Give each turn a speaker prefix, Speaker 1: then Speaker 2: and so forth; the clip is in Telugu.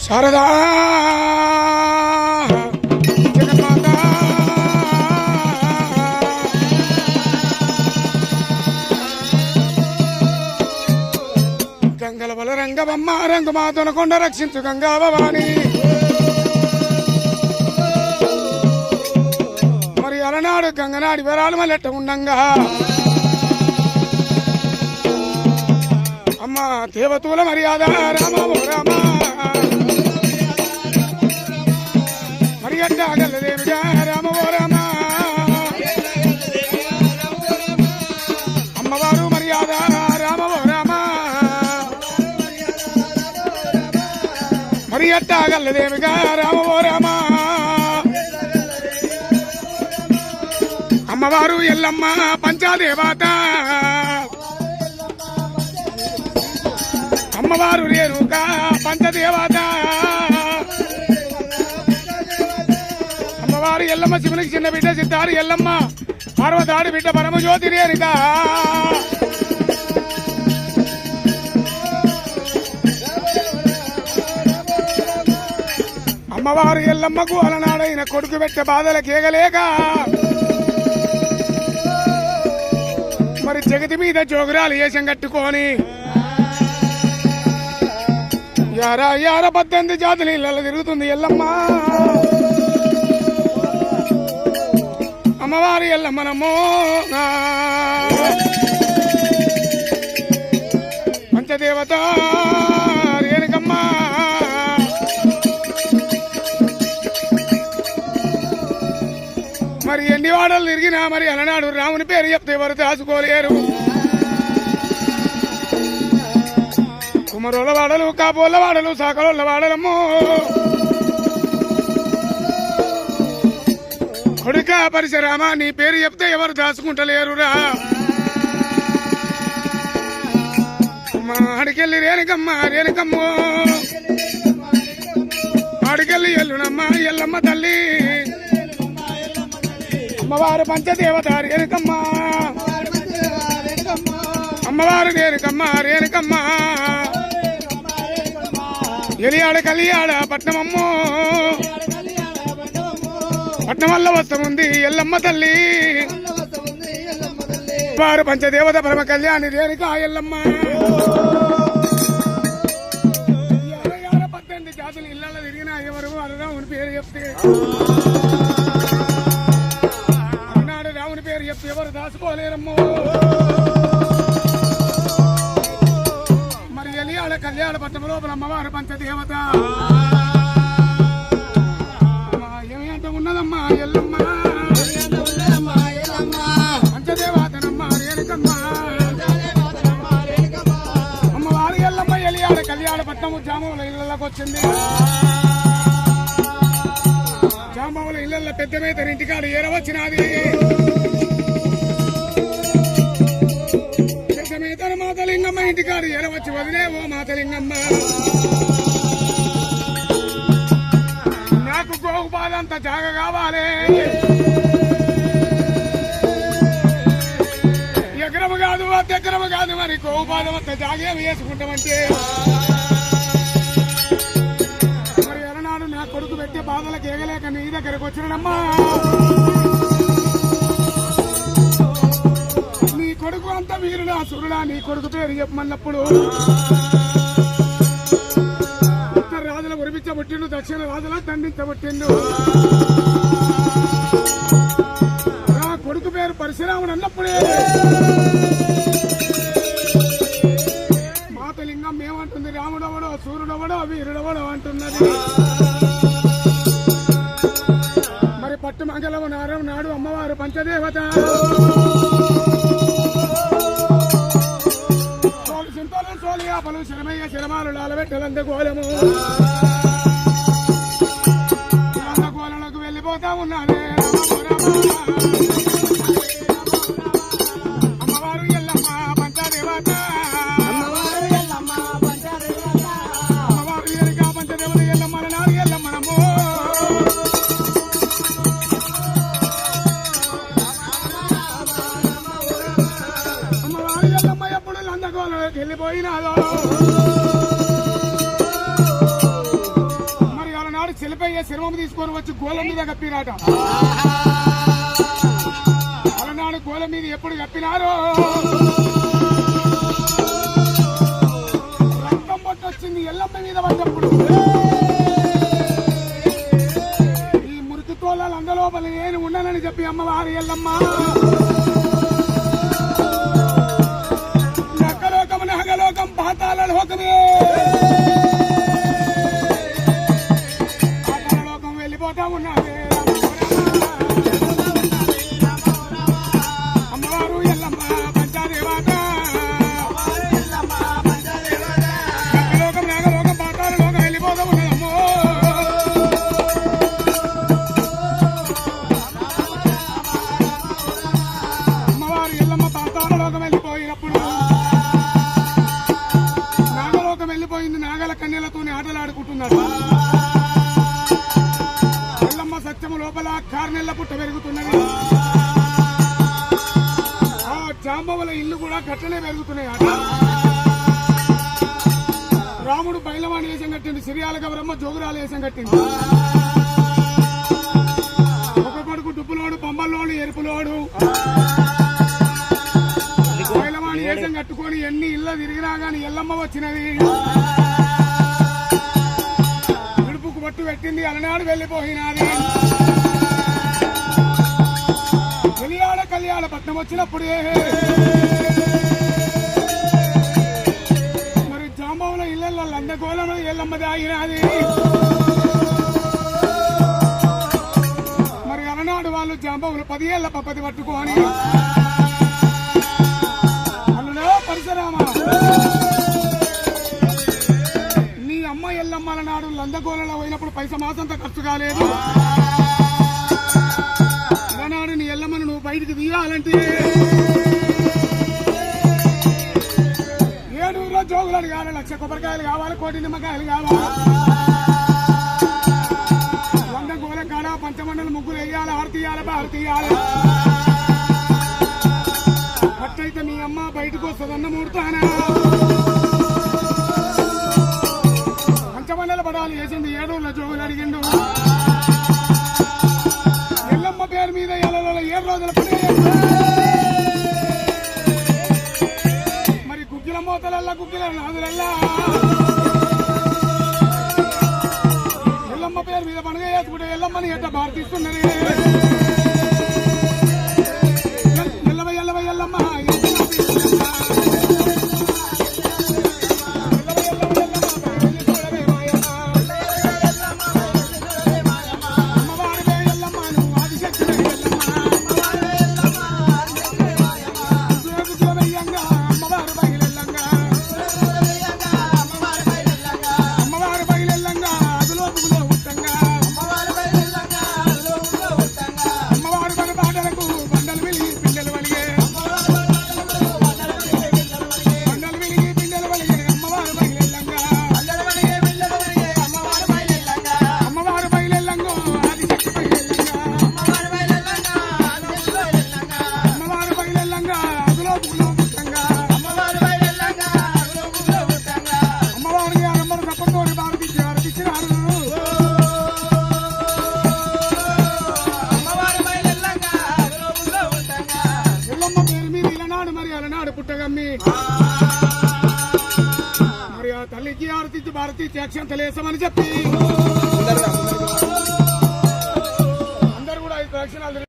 Speaker 1: శారదా జగన్మాత గంగల బల రంగవమ్మ రంగుమాతన కొండ రక్షించు గంగా భవాని. మరి అలనాడు గంగనాడి వివరాలు మళ్ళెట్ట ఉండంగా అమ్మ దేవతూల మర్యాద రామ ఓ రామ మరిగడ్డ గల్లదేవిగా రామ ఓ రామ అమ్మవారు మర్యాద రామ ఓ రామ మరిగడ్డ గల్లదేవిగా రామ ఓ రామ అమ్మవారు ఎల్లమ్మ పంచాదేవత అమ్మవారు రేణుక పంచదేవత అమ్మవారు ఎల్లమ్మ శివునికి చిన్న బిడ్డ సిద్ధారు ఎల్లమ్మ పార్వతాడి బిడ్డ పరమజ్యోతి రేణుక అమ్మవారు ఎల్లమ్మకు అలనాడైన కొడుకు పెట్టే బాధల కేగలేక మరి జగతి మీద జోగురాలు వేషం కట్టుకొని యారా 18 జాతులు ఇళ్ళ తిరుగుతుంది ఎల్లమ్మ. అమ్మవారి ఎల్లమ్మనమ్మో పంచదేవత రేణుకమ్మ మరి ఎన్ని వాడలు తిరిగినా మరి అలనాడు రాముని పేరు చెప్తే ఎవరు దాచుకోలేరు. కుమరోళ్ళ వాడలు కాపోళ్ళ వాడలు సాకలోళ్ళ వాడలమ్మో కొడుక పరిశరామ నీ పేరు చెప్తే ఎవరు దాచుకుంటలేరురా. మా అడికెళ్ళి రేణుకమ్మ రేణుకమ్మో అడికెళ్ళి ఎల్లునమ్మ ఎల్లమ్మ తల్లి అమ్మవారు పంచదేవత రేణుకమ్మ అమ్మవారు రేణుకమ్మ రేణుకమ్మ ఎలియాడ కలియాడ పట్నమమ్మో పట్నం వల్ల వస్తముంది ఎల్లమ్మ తల్లి వారు పంచదేవత పరమ కళ్యాణి రేణుక ఎల్లమ్మ. 18 జాతులు ఇళ్ళ తిరిగినా ఎవరు రాముని పేరు చెప్తే అన్నాడు రాముని పేరు చెప్తే ఎవరు దాచుకోలేరమ్మో. మరి ఎలియాడ కళ్యాణ పట్నం లోపల అమ్మవారు పంచదేవత ఏమిటో ఉన్నదమ్మా ఎల్లమ్మ పంచదేవతనమ్మ రేణుకమ్మ అమ్మవారు ఎల్లమ్మ ఎలియాడ కళ్యాణ పట్నము జామవుల ఇళ్లలోకి వచ్చింది. జామవుల ఇళ్ల పెద్ద మీద ఇంటికాడ ఏరవచ్చినది. పెద్ద మీద మాతలింగమ్మ ఇంటికాడ ఏరవచ్చి వదిలే ఓ మాతలింగమ్మ నాకు గోగు బాధంత జాగ కావాలి. ఎకరము కాదు అద్దెకరము కాదు మరి గోగు బాధం అంత జాగే వేసుకుంటామంటే మరి ఎలనాడు నా కొడుకు పెట్టే బాధలకు ఎగలేక నీ దగ్గరకు వచ్చినమ్మా. నీ కొడుకు అంత వీరుడా సురుడా నీ కొడుకు పేరు చెప్పమన్నప్పుడు రాజుల ఉరిపించబట్టిండు దక్షిణ రాజుల దండించబట్టిండు. నా కొడుకు పేరు పరశురాముడు అన్నప్పుడే మాతలింగం ఏమంటుంది రాముడవడో సూర్యుడవడో వీరుడవడో అంటున్నది. మరి పట్టు మంగళం నాడు అమ్మవారు పంచదేవత సింతోలం సోలియాపలు శరమయ్య శరమాలు లాలబెట్టలంత గోలము గోళలకు వెళ్ళిపోతా ఉన్నానే అమ్మవారు ఎల్లమ్మ పంచదేవత అమ్మవారు ఎలుక పంచదేవత ఎల్లమ్మ నాడు ఎల్లమ్మనమ్మో అమ్మవారు ఎల్లమ్మ ఎప్పుడు లందగోళకి వెళ్ళిపోయినాదో అయ్యే శిరవం తీసుకొని వచ్చి గోళం మీద కప్పినాట. అలనాడు గోళం మీద ఎప్పుడు కప్పినారో రక్తం పట్టొచ్చింది ఎల్లమ్మ మీద పడ్డప్పుడు. ఈ మురికి తోలాలు అందలోపల నేను ఉన్నానని చెప్పి అమ్మవారి ఎల్లమ్మ నక్కలోకం నగలోకం పాతాళ లోకమే పాతాళలోకం వెళ్ళిపోతా ఉన్నావే అమ్మవారు ఎల్లమ్మ పంచాదేవాత నక్కలోకం నాగలోకం పాతాళ లోకం వెళ్ళిపోతా ఉన్నదమ్మో. అమ్మవారు ఎల్లమ్మ పాతాళ లోకం వెళ్ళిపోయినప్పుడు నాగలోకం వెళ్ళిపోయింది. నాగల కన్యలతోనే ఆటలాడుకుంటున్నాడు. ఎల్లమ్మ సత్యము లోపల 6 నెలల పుట్ట పెరుగుతున్నది. ఆ జాంబవుల ఇల్లు కూడా కట్టనే పెరుగుతున్నాయి అట. రాముడు బైలవాణి వేషం కట్టింది, సిరియాల గౌరమ్మ జోగురాలు వేషం కట్టింది. ఒక కొడుకు డుబ్బులోడు, పంబల్లోడు, ఎరుపులోడు బైలవాణి వేషం కట్టుకొని ఎన్ని ఇళ్ళ తిరిగినా గాని ఎల్లమ్మ వచ్చినది. విడుపుకు పట్టు పెట్టింది, అలనాడు వెళ్ళిపోయినది. కళ్యాణ పట్నం వచ్చినప్పుడే మరి జాంబవుల ఇళ్లలో లందగోళంలో ఎల్లమ్మ దాగినది. మరి అలనాడు వాళ్ళు జాంబవులు 10 ఏళ్ల పప్పది పట్టుకొని అందులో పరిసరామ నీ అమ్మ ఎల్లమ్మ అలనాడు లందగోళంలో పోయినప్పుడు పైసా మాసంతా ఖర్చు కాలేదు. అలనాడు నీ ఎల్లమ్మను నువ్వు బయటికి తీయాలంటే 7 జోగులు కావాలి, 1,00,000 కొబ్బరికాయలు కావాలి, 1 కోటి నిమ్మకాయలు కావాలి, 100 గోల కాడ పంచమండలు ముగ్గురు వేయాలి, హారతి ఇయ్యాలి, భారతి ఇయ్యాలి. అట్టయితే మీ అమ్మ బయటకు వస్తుందన్న ముహూర్తాన పంచమండలు పడాలి వేసింది. 7 జోగులు అడిగిండు. ఎల్లమ్మ పేరు మీద 7 రోజుల పని. మరి గుగ్గిల మోతలల్లా గుగ్గిల నాదులల్లా ఎల్లమ్మ పేరు మీద పండుగ చేసుకుంటే ఎల్లమ్మని ఎట్ట భారతిస్తున్నది. ఎల్లమ్మ ఎల్లమ్మ ఎల్లమ్మ పుట్టగమ్మి మరి ఆ తల్లికి ఆరతిచ్చి భారతి అక్షంతలేసమని చెప్పి